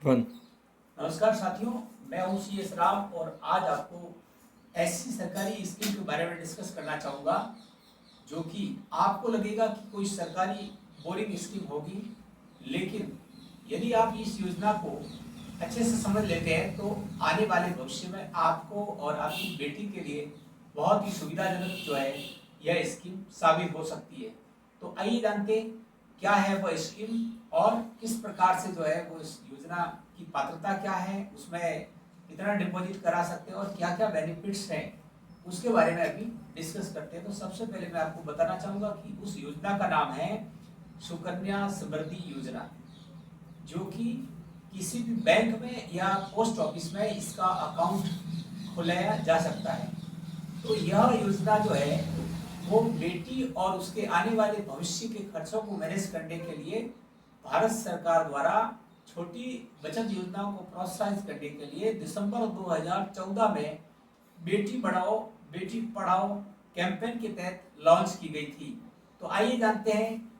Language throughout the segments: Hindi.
वन। नमस्कार साथियों, मैं हूं CS राव और आज आपको ऐसी सरकारी स्कीम के बारे में डिस्कस करना चाहूँगा जो कि आपको लगेगा कि कोई सरकारी बोरिंग स्कीम होगी, लेकिन यदि आप इस योजना को अच्छे से समझ लेते हैं तो आने वाले भविष्य में आपको और आपकी बेटी के लिए बहुत ही सुविधाजनक जो है यह स्कीम साबित हो सकती है। तो आइए जानते हैं क्या है वह स्कीम और किस प्रकार से जो है वो इस योजना की पात्रता क्या है, उसमें कितना डिपॉजिट करा सकते हैं और क्या क्या बेनिफिट्स हैं, उसके बारे में अभी डिस्कस करते हैं। तो सबसे पहले मैं आपको बताना चाहूँगा कि उस योजना का नाम है सुकन्या समृद्धि योजना, जो कि किसी भी बैंक में या पोस्ट ऑफिस में इसका अकाउंट खुलाया जा सकता है। तो यह योजना जो है वो बेटी और उसके आने वाले भविष्य के खर्चों को मैनेज करने के लिए भारत सरकार द्वारा छोटी बचत योजनाओं को प्रोत्साहित करने के लिए दिसंबर 2014 में बेटी बढ़ाओ बेटी पढ़ाओ कैंपेन के तहत लॉन्च की गई थी। तो आइए जानते हैं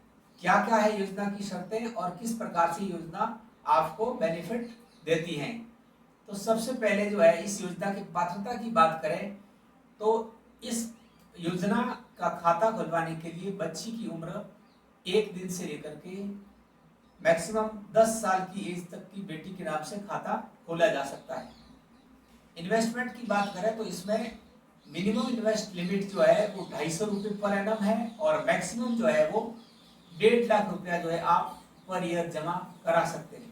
क्या क्या है योजना की शर्तें और किस प्रकार से योजना आपको बेनिफिट देती हैं। तो सबसे पहले जो है इस योजना की पात्रता की बात करें तो इस योजना का खाता खुलवाने के लिए बच्ची की उम्र 1 दिन से लेकर के मैक्सिमम 10 साल की एज तक की बेटी के नाम से खाता खोला जा सकता है। इन्वेस्टमेंट की बात करें तो इसमें मिनिमम इन्वेस्ट लिमिट जो है वो 250 रुपये पर एनम है और मैक्सिमम जो है वो 1.5 लाख रुपया जो है आप पर ईयर जमा करा सकते हैं।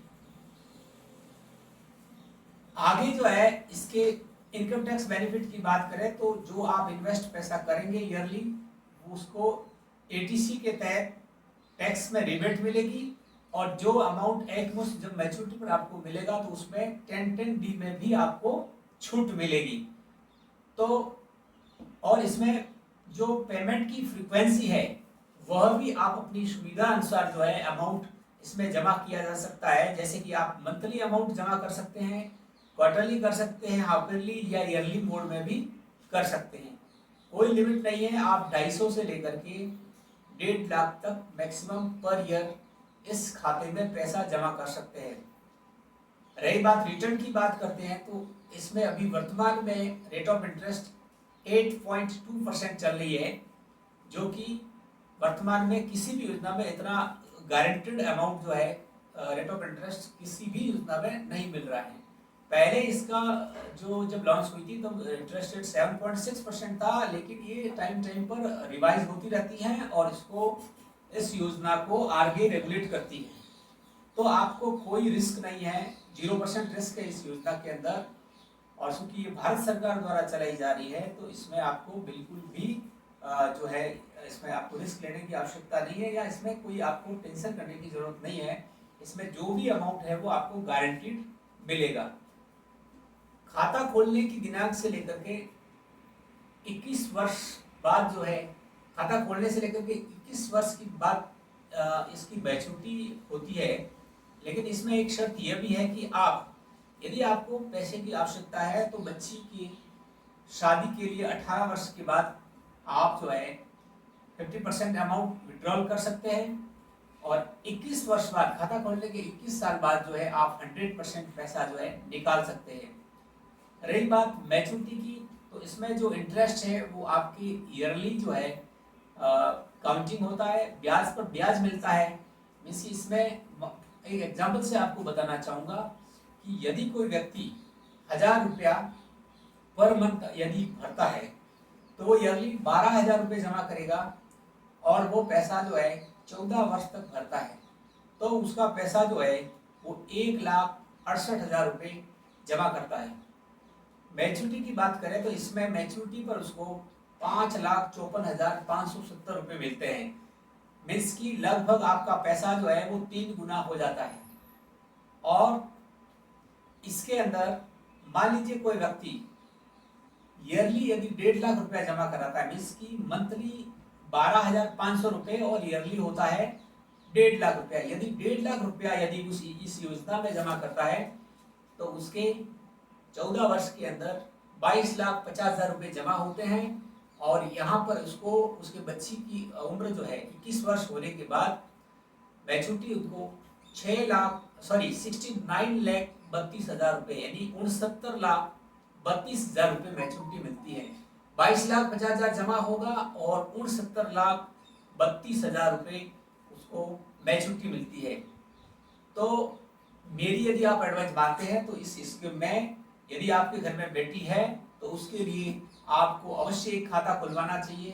आगे जो है इसके इनकम टैक्स बेनिफिट की बात करें तो जो आप इन्वेस्ट पैसा करेंगे ईयरली उसको ATC के तहत टैक्स में रिबेट मिलेगी और जो अमाउंट एक मुश्त जब मैच्योरिटी पर आपको मिलेगा तो उसमें 1010D में भी आपको छूट मिलेगी। तो और इसमें जो पेमेंट की फ्रीक्वेंसी है वह भी आप अपनी सुविधा अनुसार जो है अमाउंट इसमें जमा किया जा सकता है। जैसे कि आप मंथली अमाउंट जमा कर सकते हैं, क्वार्टरली कर सकते हैं, हाफ ईयरली या ईयरली मोड में भी कर सकते हैं। कोई लिमिट नहीं है, आप 250 से लेकर के 1.5 लाख तक मैक्सिमम पर ईयर इस खाते में पैसा जमा कर सकते हैं। रही बात रिटर्न की बात करते हैं तो इसमें अभी वर्तमान में रेट ऑफ इंटरेस्ट 8.2% चल रही है, जो कि वर्तमान में किसी भी योजना में इतना गारंटेड अमाउंट जो है रेट ऑफ इंटरेस्ट किसी भी योजना में नहीं मिल रहा है। पहले इसका जो जब लॉन्च हुई थी तब इंटरेस्ट रेट 7.6% था, लेकिन ये टाइम टाइम पर रिवाइज होती रहती है और इसको इस योजना को आगे रेगुलेट करती है। तो आपको कोई रिस्क नहीं है, 0% रिस्क है इस योजना के अंदर। और चूंकि ये भारत सरकार द्वारा चलाई जा रही है तो इसमें आपको बिल्कुल भी जो है इसमें आपको रिस्क लेने की आवश्यकता नहीं है या इसमें कोई आपको टेंशन करने की जरूरत नहीं है। इसमें जो भी अमाउंट है वो आपको गारंटीड मिलेगा। खाता खोलने की दिनांक से लेकर के 21 वर्ष बाद जो है खाता खोलने से लेकर के 21 वर्ष की बाद इसकी मैच्योरिटी होती है। लेकिन इसमें एक शर्त यह भी है कि आप यदि आपको पैसे की आवश्यकता है तो बच्ची की शादी के लिए 18 वर्ष के बाद आप जो है 50% अमाउंट विड्रॉल कर सकते हैं और 21 वर्ष बाद खाता खोलने के 21 साल बाद जो है आप 100% पैसा जो है निकाल सकते हैं। रही बात मैच्योरिटी की तो इसमें जो इंटरेस्ट है वो आपकी ईयरली जो है काउंटिंग होता है, ब्याज पर ब्याज मिलता है। मीन्स इसमें एक एग्जाम्पल से आपको बताना चाहूँगा कि यदि कोई व्यक्ति 1000 रुपया पर मंथ यदि भरता है तो वो ईयरली 12,000 रुपये जमा करेगा और वो पैसा जो है 14 वर्ष तक भरता है तो उसका पैसा जो है वो 1,68,000 रुपये जमा करता है। मैच्योरिटी की बात करें तो इसमें मैच्योरिटी पर उसको 5,54,570 रुपये मिलते हैं। मीन्स की लगभग आपका पैसा जो है वो 3 गुना हो जाता है। और इसके अंदर मान लीजिए कोई व्यक्ति ईयरली यदि 1.5 लाख रुपया जमा कराता है, मीन्स की मंथली 12,500 रुपये और ईयरली होता है 1.5 लाख रुपया। यदि 1.5 लाख रुपया यदि इस योजना में जमा करता है तो उसके 14 वर्ष के अंदर 22,50,000 रुपये जमा होते हैं और यहाँ पर उसको उसके बच्ची की उम्र जो है 21 वर्ष होने के बाद मैच्योरिटी उनको 69,32,000 रुपए यानी 69,32,000 रुपए मैच्योरिटी मिलती है। 22,50,000 जमा होगा और 69,32,000 रुपए उसको मैच्योरिटी मिलती है। तो मेरी यदि आप एडवाइस मानते हैं तो इस स्कीम में यदि आपके घर में बेटी है तो उसके लिए आपको अवश्य एक खाता खुलवाना चाहिए।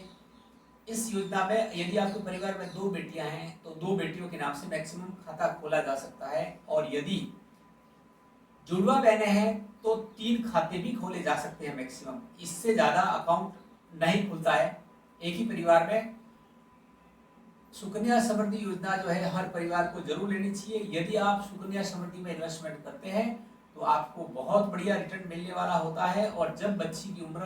इस योजना में यदि आपके परिवार में 2 बेटियां हैं तो 2 बेटियों के नाम से मैक्सिमम खाता खोला जा सकता है, और यदि जुड़वा बहनें हैं तो 3 खाते भी खोले जा सकते हैं मैक्सिमम। इससे ज्यादा अकाउंट नहीं खुलता है एक ही परिवार में। सुकन्या समृद्धि योजना जो है हर परिवार को जरूर लेनी चाहिए। यदि आप सुकन्या समृद्धि में इन्वेस्टमेंट करते हैं तो आपको बहुत बढ़िया रिटर्न मिलने वाला होता है, और जब बच्ची की उम्र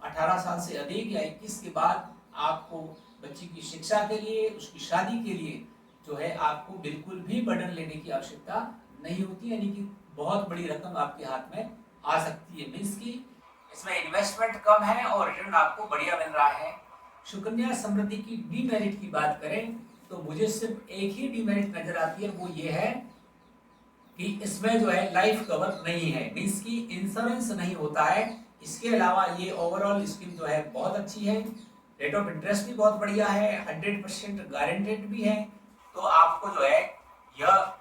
18 साल से अधिक या 21 के बाद आपको बच्ची की शिक्षा के लिए, उसकी शादी के लिए जो है आपको बिल्कुल भी बर्डन लेने की आवश्यकता नहीं होती, यानी कि बहुत बड़ी रकम आपके हाथ में आ सकती है। मीन्स की इसमें इन्वेस्टमेंट कम है और रिटर्न आपको बढ़िया मिल रहा है। सुकन्या समृद्धि की डीमेरिट की बात करें तो मुझे सिर्फ एक ही डीमेरिट नजर आती है, वो ये है कि इसमें जो है लाइफ कवर नहीं है, मीन्स की इंश्योरेंस नहीं होता है। इसके अलावा ये ओवरऑल स्कीम जो है बहुत अच्छी है, रेट ऑफ इंटरेस्ट भी बहुत बढ़िया है, 100% गारंटेड भी है। तो आपको जो है यह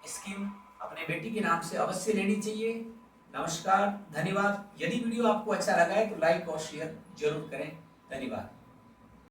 स्कीम अपने बेटी के नाम से अवश्य लेनी चाहिए। नमस्कार, धन्यवाद। यदि वीडियो आपको अच्छा लगा है तो लाइक और शेयर जरूर करें। धन्यवाद।